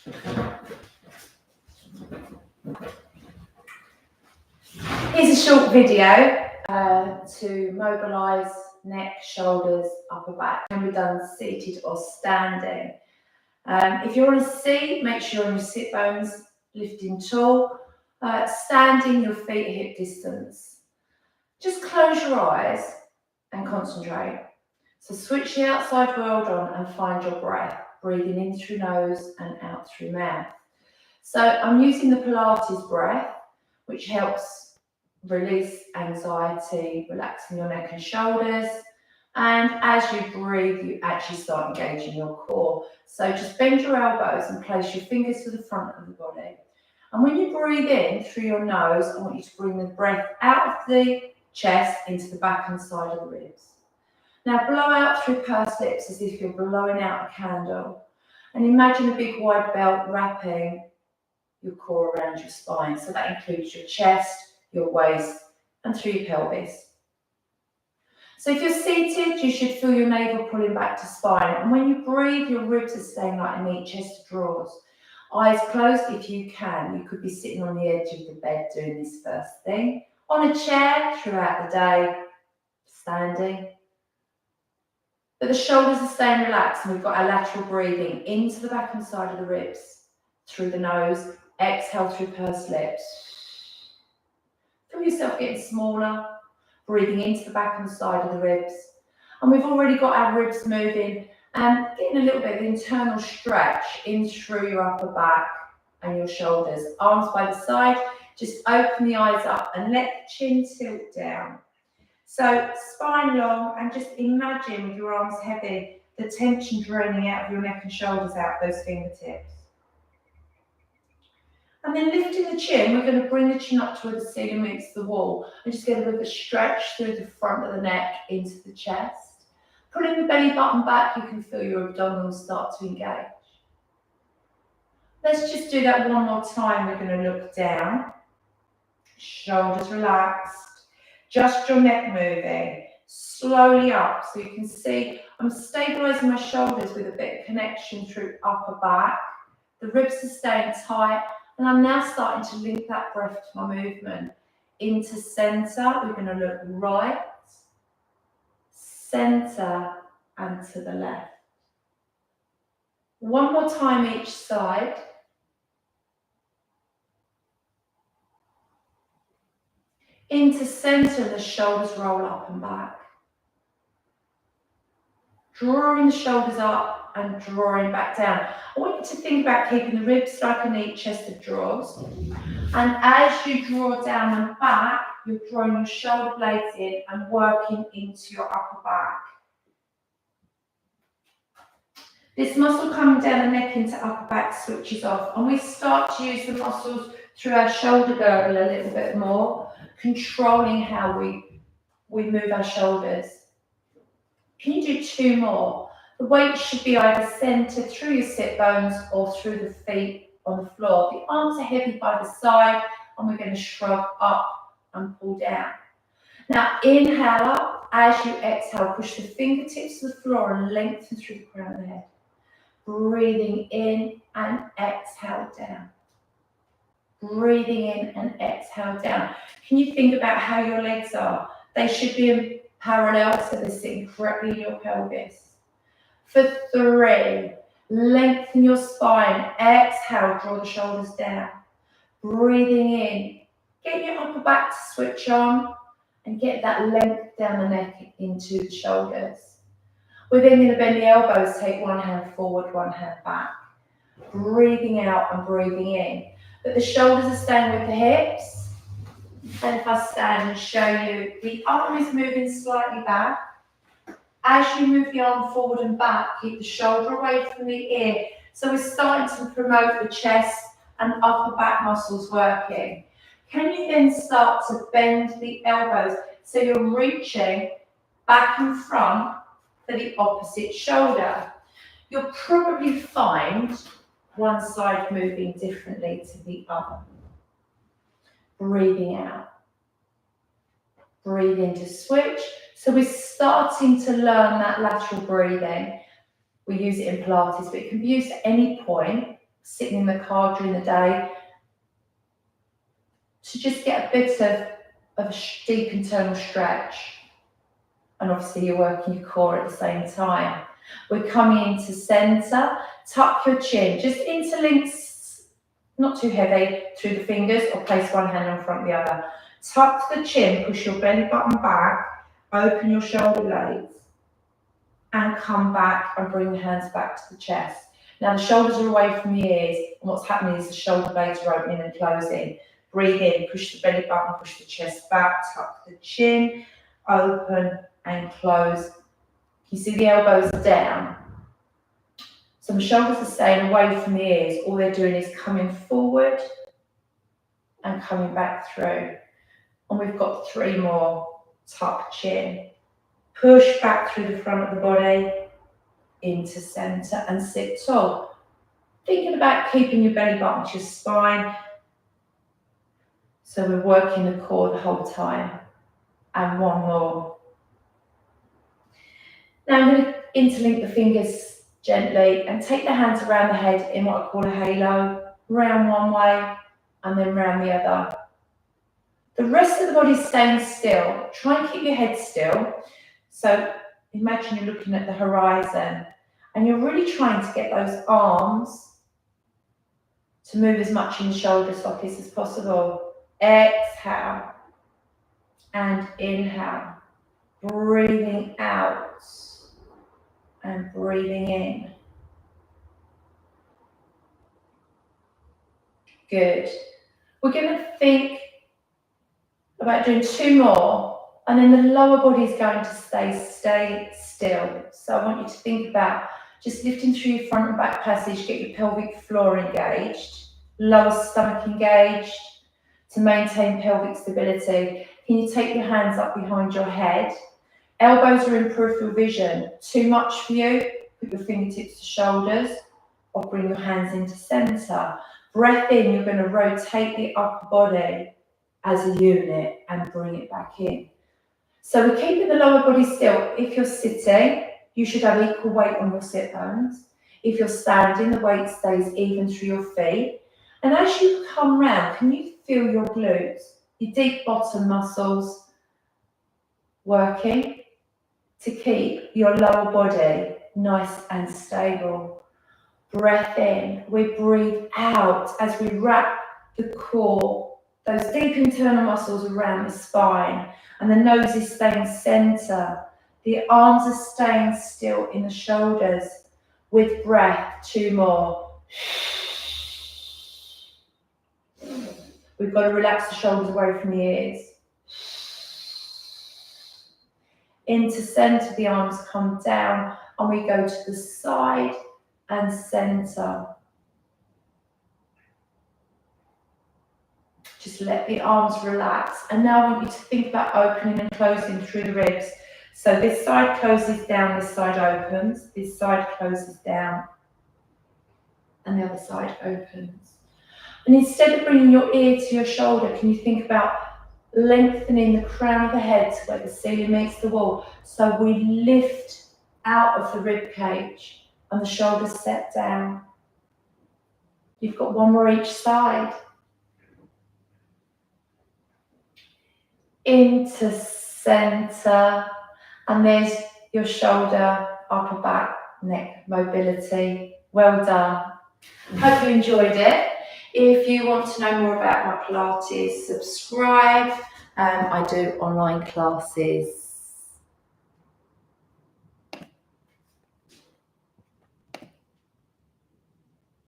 Here's a short video to mobilise neck, shoulders, upper back. Can be done seated or standing. If you're on a seat, make sure your sit bones lifting tall. Standing, your feet at hip distance. Just close your eyes and concentrate. So switch the outside world on and find your breath, breathing in through nose and out through mouth. So I'm using the Pilates breath, which helps release anxiety, relaxing your neck and shoulders. And as you breathe, you actually start engaging your core. So just bend your elbows and place your fingers to the front of the body. And when you breathe in through your nose, I want you to bring the breath out of the chest into the back and side of the ribs. Now blow out through pursed lips as if you're blowing out a candle. And imagine a big wide belt wrapping your core around your spine. So that includes your chest, your waist, and through your pelvis. So if you're seated, you should feel your navel pulling back to spine. And when you breathe, your ribs are staying like a neat chest of drawers. Eyes closed if you can. You could be sitting on the edge of the bed doing this first thing. On a chair throughout the day, standing. But the shoulders are staying relaxed and we've got our lateral breathing into the back and side of the ribs. Through the nose, exhale through pursed lips. Feel yourself getting smaller, breathing into the back and side of the ribs. And we've already got our ribs moving and getting a little bit of internal stretch in through your upper back and your shoulders. Arms by the side, just open the eyes up and let the chin tilt down. So spine long and just imagine with your arms heavy, the tension draining out of your neck and shoulders out those fingertips. And then lifting the chin, we're going to bring the chin up to where the ceiling meets the wall and just get a bit of a stretch through the front of the neck into the chest. Pulling the belly button back, you can feel your abdominals start to engage. Let's just do that one more time. We're going to look down, shoulders relaxed, just your neck moving, slowly up. So you can see I'm stabilising my shoulders with a bit of connection through upper back. The ribs are staying tight. And I'm now starting to link that breath to my movement. Into centre, we're going to look right, centre, and to the left. One more time each side. Into centre, the shoulders roll up and back. Drawing the shoulders up and drawing back down. I want you to think about keeping the ribs like a neat chest of drawers. And as you draw down and back, you're drawing your shoulder blades in and working into your upper back. This muscle coming down the neck into upper back switches off. And we start to use the muscles through our shoulder girdle a little bit more, controlling how we move our shoulders. Can you do two more? The weight should be either centered through your sit bones or through the feet on the floor. The arms are heavy by the side and we're going to shrug up and pull down. Now inhale up. As you exhale, push the fingertips to the floor and lengthen through the crown of the head. Breathing in and exhale down. Breathing in and exhale down. Can you think about how your legs are? They should be parallel, so they're sitting correctly in your pelvis. For 3, lengthen your spine. Exhale, draw the shoulders down. Breathing in. Get your upper back to switch on and get that length down the neck into the shoulders. We're then going to bend the elbows, take one hand forward, one hand back. Breathing out and breathing in. But the shoulders are staying with the hips. And if I stand and show you, the arm is moving slightly back. As you move the arm forward and back, keep the shoulder away from the ear. So we're starting to promote the chest and upper back muscles working. Can you then start to bend the elbows so you're reaching back and front for the opposite shoulder? You'll probably find one side moving differently to the other. Breathing out. Breathe in to switch. So we're starting to learn that lateral breathing. We use it in Pilates, but it can be used at any point. sitting in the car during the day, to just get a bit of a deep internal stretch. And obviously you're working your core at the same time. We're coming into center, tuck your chin, just interlinks, not too heavy, through the fingers, or place one hand on front of the other. Tuck the chin, push your belly button back, open your shoulder blades, and come back and bring the hands back to the chest. Now the shoulders are away from the ears, and what's happening is the shoulder blades are opening and closing. Breathe in, push the belly button, push the chest back, tuck the chin, open and close. You see the elbows are down. So the shoulders are staying away from the ears. All they're doing is coming forward and coming back through. And we've got 3 more. Tuck chin. Push back through the front of the body into center and sit tall. Thinking about keeping your belly button to your spine. So we're working the core the whole time. And 1 more. Now I'm going to interlink the fingers gently and take the hands around the head in what I call a halo, round one way and then round the other. The rest of the body is staying still. Try and keep your head still. So imagine you're looking at the horizon and you're really trying to get those arms to move as much in the shoulder sockets as possible. Exhale and inhale. Breathing out and breathing in. Good. We're going to think about doing 2 more, and then the lower body is going to stay still. So I want you to think about just lifting through your front and back passage, get your pelvic floor engaged, lower stomach engaged to maintain pelvic stability. Can you take your hands up behind your head? Elbows are in peripheral vision. Too much for you? Put your fingertips to shoulders or bring your hands into center. Breath in, you're going to rotate the upper body as a unit and bring it back in. So we're keeping the lower body still. If you're sitting, you should have equal weight on your sit bones. If you're standing, the weight stays even through your feet. And as you come round, can you feel your glutes, your deep bottom muscles working to keep your lower body nice and stable? Breath in, we breathe out as we wrap the core, those deep internal muscles around the spine, and the nose is staying center. The arms are staying still in the shoulders. With breath, 2 more. We've got to relax the shoulders away from the ears. Into center, the arms come down, and we go to the side and center. Just let the arms relax. And now I want you to think about opening and closing through the ribs. So this side closes down, this side opens, this side closes down, and the other side opens. And instead of bringing your ear to your shoulder, can you think about lengthening the crown of the head to where the ceiling meets the wall? So we lift out of the rib cage and the shoulders set down. You've got 1 more each side. Into center, and there's your shoulder, upper back, neck mobility. Well done. Hope you enjoyed it. If you want to know more about my Pilates, subscribe. I do online classes